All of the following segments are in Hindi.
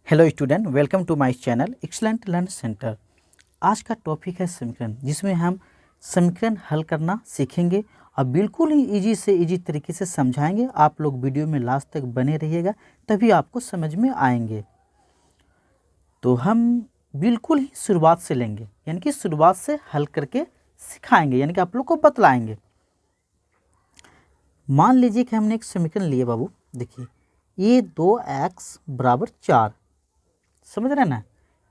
Hello student, welcome to my channel excellent learn centre. आज का टॉपिक है समीकरण, जिसमें हम समीकरण हल करना सीखेंगे और बिल्कुल ही इजी से इजी तरीके से समझाएंगे। आप लोग वीडियो में लास्ट तक बने रहिएगा, तभी आपको समझ में आएंगे। तो हम बिल्कुल ही शुरुआत से लेंगे, यानी कि शुरुआत से हल करके सिखाएंगे, यानी कि आप लोग को बतलाएंगे। मान लीजिए कि हमने एक समीकरण लिए बाबू, देखिए ये 2x बराबर 4, समझ रहे हैं ना।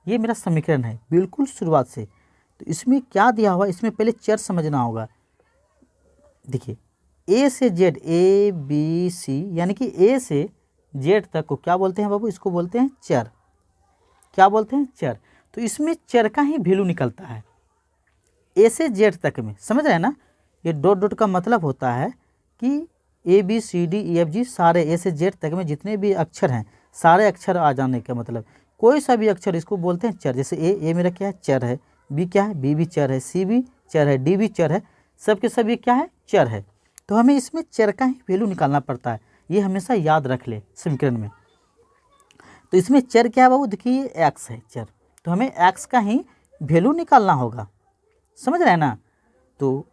ये मेरा समीकरण है बिल्कुल शुरुआत से। तो इसमें क्या दिया हुआ, इसमें पहले चर समझना होगा। देखिए ए से जेड, ए बी सी, यानी कि ए से जेड तक को क्या बोलते हैं बाबू, इसको बोलते हैं चर। क्या बोलते हैं? चर। तो इसमें चर का ही वैल्यू निकलता है ए से जेड तक में, समझ रहे हैं ना। ये डॉट डॉट का मतलब होता है कि A B C D E F G सारे ए से जेड तक में जितने भी अक्षर हैं, सारे अक्षर आ जाने का मतलब कोई सा भी अक्षर, इसको बोलते हैं चर। जैसे ए मेरा क्या है, चर है। बी क्या है, बी भी चर है। सी भी चर है। डी भी चर है। सब के सब ये क्या है, चर है। तो हमें इसमें चर का ही वैल्यू निकालना पड़ता है, ये हमेशा याद रख ले समीकरण में। तो इसमें चर क्या है बाबू, देखिए ये एक्स है चर, तो हमें एक्स का ही वैल्यू निकालना होगा, समझ रहे हैं ना। तो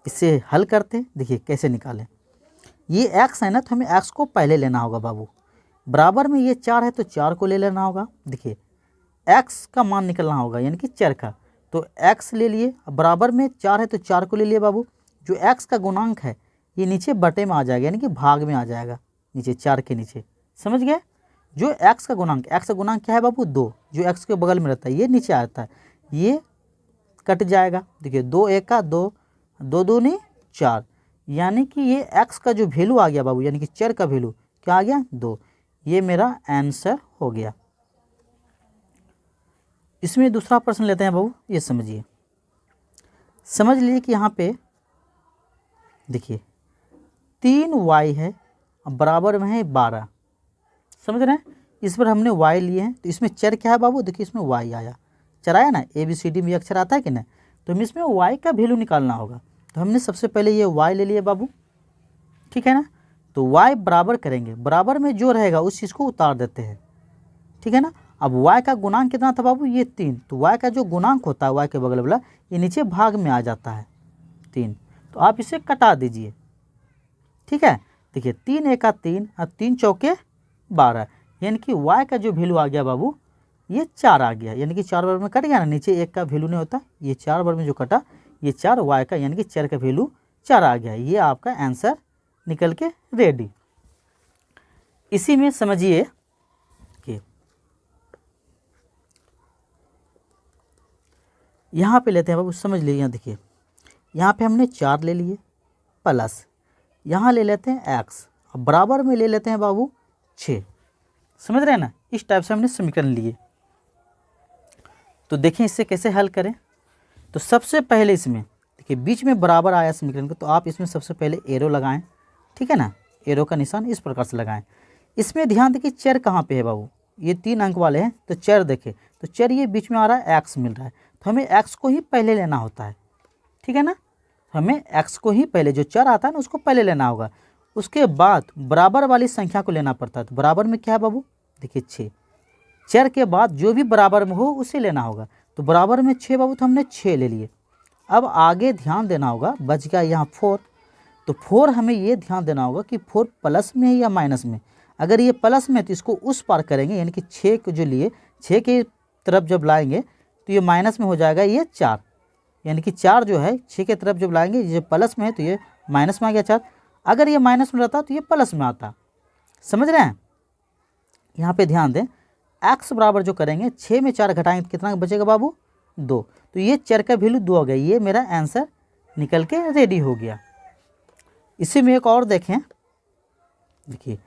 इसे हल करते हैं, देखिए कैसे निकालें। ये एक्स है ना, तो हमें एक्स को पहले लेना होगा बाबू। बराबर में ये 4 है तो 4 को ले लेना होगा। देखिए x का मान निकलना होगा, यानी कि चर का। तो x ले लिए, बराबर में 4 है तो 4 को ले लिए बाबू। जो x का गुणांक है ये नीचे बटे में आ जाएगा, यानी कि भाग में आ जाएगा, नीचे 4 के नीचे, समझ गए। जो x का गुणांक क्या है बाबू, 2। जो x के बगल में रहता है ये नीचे आता है, ये कट जाएगा। देखिए 2 1 का 2, 2 दूनी 4, यानी कि ये x का जो वैल्यू आ गया बाबू, यानी कि चर का वैल्यू क्या आ गया, 2। ये मेरा आंसर हो गया। इसमें दूसरा प्रश्न लेते हैं बाबू, ये समझिए। समझ लीजिए कि यहाँ पे देखिए 3y है, बराबर में है 12, समझ रहे हैं। इस पर हमने y लिए हैं, तो इसमें चर क्या है बाबू, देखिए इसमें y आया, चर आया ना। ए बी सी डी में अक्षर आता है कि नहीं, तो हमें इसमें y का वैल्यू निकालना होगा। तो हमने सबसे पहले ये y ले लिए बाबू, ठीक है ना। तो y बराबर करेंगे, बराबर में जो रहेगा उस चीज़ को उतार देते हैं, ठीक है ना। अब y का गुणांक कितना था बाबू, ये 3। तो y का जो गुणांक होता है y के बगल वाला, ये नीचे भाग में आ जाता है 3। तो आप इसे कटा दीजिए, ठीक है। देखिए 3 1 का 3 और 3 चौके 12, यानी कि y का जो वैल्यू आ गया बाबू, ये 4 आ गया, यानी कि 4 वर्ग में कट गया ना, नीचे 1 का वैल्यू नहीं होता, ये 4 वर्ग में जो कटा, ये 4 y का, यानी कि चर का वैल्यू 4 आ गया। ये आपका आंसर निकल के रेडी। इसी में समझिए कि यहाँ पे लेते हैं बाबू, समझ लीजिए। यहाँ देखिए, यहाँ पे हमने 4 ले लिए, प्लस यहाँ ले लेते हैं x, बराबर में ले लेते हैं बाबू 6, समझ रहे हैं ना। इस टाइप से हमने समीकरण लिए। तो देखें इससे कैसे हल करें। तो सबसे पहले इसमें देखिए बीच में बराबर आया समीकरण का, तो आप इसमें सबसे पहले एरो लगाएं, ठीक है ना। एरो का निशान इस प्रकार से लगाएं। इसमें ध्यान देखिए चर कहाँ पे है बाबू, ये 3 अंक वाले हैं, तो चर देखें, तो चर ये बीच में आ रहा है, x मिल रहा है, तो हमें x को ही पहले लेना होता है, ठीक है ना। हमें x को ही पहले, जो चर आता है ना उसको पहले लेना होगा, उसके बाद बराबर वाली संख्या को लेना पड़ता है। तो बराबर में क्या है बाबू, देखिए 6। चर के बाद जो भी बराबर में हो उसे लेना होगा। तो बराबर में 6 बाबू, तो हमने 6 ले लिए। अब आगे ध्यान देना होगा, बच गया यहाँ 4। तो 4 हमें ये ध्यान देना होगा कि 4 प्लस में है या माइनस में। अगर ये प्लस में है तो इसको उस पार करेंगे, यानी कि 6 को जो लिए 6 के तरफ जब लाएंगे तो ये माइनस में हो जाएगा, ये 4, यानी कि 4 जो है 6 के तरफ जब लाएंगे, ये प्लस में है तो ये माइनस में आ गया 4। अगर ये माइनस में रहता तो ये प्लस में आता, समझ रहे हैं। यहाँ पे ध्यान दें, x बराबर जो करेंगे 6 में 4 घटाएंगे तो कितना बचेगा बाबू, 2। तो ये चर का वैल्यू 2 हो गया, ये मेरा आंसर निकल के रेडी हो गया। इसी में एक और देखें, देखिए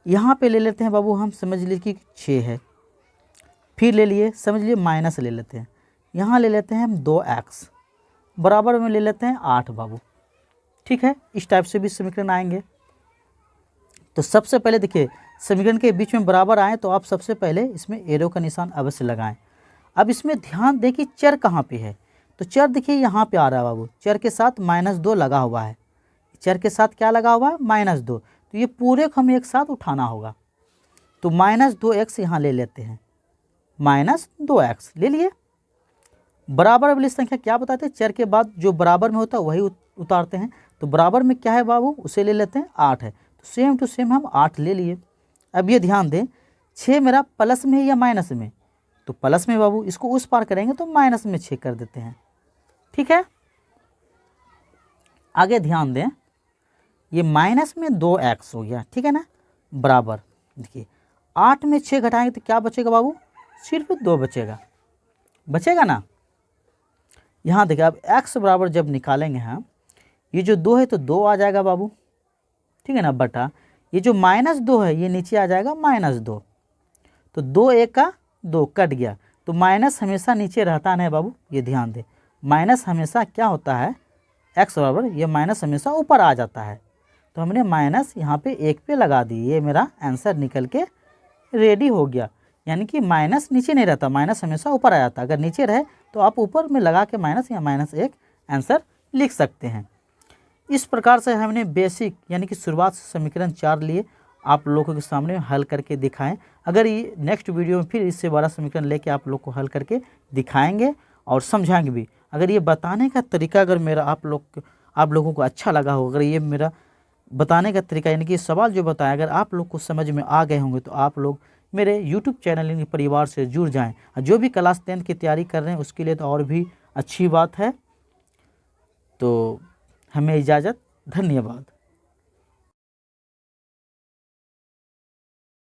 यहाँ पे ले लेते हैं बाबू हम, समझ लीजिए कि 6 है, फिर ले लिए, समझ लिए माइनस ले लेते हैं, यहाँ ले लेते हैं हम 2x, बराबर में ले लेते हैं 8 बाबू, ठीक है। इस टाइप से भी समीकरण आएंगे। तो सबसे पहले देखिए समीकरण के बीच में बराबर आए तो आप सबसे पहले इसमें एरो का निशान अवश्य लगाएं। अब इसमें ध्यान दें कि चर कहाँ पे है। तो चर देखिए यहाँ पे आ रहा है बाबू, चर के साथ -2 लगा हुआ है। चर के साथ क्या लगा हुआ है, -2। तो ये पूरे को हमें एक साथ उठाना होगा। तो -2x यहाँ ले लेते हैं, माइनस 2x ले लिए। बराबर वाली संख्या क्या बताते हैं, चर के बाद जो बराबर में होता है वही उतारते हैं। तो बराबर में क्या है बाबू, उसे ले लेते हैं 8 है, तो सेम टू सेम हम 8 ले लिए। अब ये ध्यान दें 6 मेरा प्लस में है या माइनस में, तो प्लस में बाबू, इसको उस पार करेंगे तो माइनस में 6 कर देते हैं। ठीक है, आगे ध्यान दें, ये माइनस में 2x हो गया, ठीक है ना, बराबर देखिए 8 में 6 घटाएंगे तो क्या बचेगा बाबू, सिर्फ 2 बचेगा ना। यहाँ देखिए अब x बराबर जब निकालेंगे हम, ये जो 2 है तो 2 आ जाएगा बाबू, ठीक है ना, बटा ये जो -2 है ये नीचे आ जाएगा -2, तो 2 1 का 2 कट गया, तो माइनस हमेशा नीचे रहता नहीं बाबू, ये ध्यान दे, माइनस हमेशा क्या होता है, x बराबर ये माइनस हमेशा ऊपर आ जाता है, तो हमने माइनस यहाँ पे 1 पे लगा दी, ये मेरा आंसर निकल के रेडी हो गया। यानी कि माइनस नीचे नहीं रहता, माइनस हमेशा ऊपर आ जाता, अगर नीचे रहे तो आप ऊपर में लगा के माइनस या -1 आंसर लिख सकते हैं। इस प्रकार से हमने बेसिक यानी कि शुरुआत से समीकरण 4 लिए, आप लोगों के सामने हल करके दिखाएं। अगर ये नेक्स्ट वीडियो में फिर इससे बड़ा समीकरण लेके आप लोग को हल करके दिखाएंगे और समझाएंगे भी। अगर ये बताने का तरीका अगर मेरा आप लोगों को अच्छा लगा हो, अगर ये मेरा बताने का तरीका यानी कि सवाल जो बताया अगर आप लोग को समझ में आ गए होंगे, तो आप लोग मेरे यूट्यूब चैनल यानी परिवार से जुड़ जाएं। जो भी क्लास 10 की तैयारी कर रहे हैं उसके लिए तो और भी अच्छी बात है। तो हमें इजाज़त, धन्यवाद।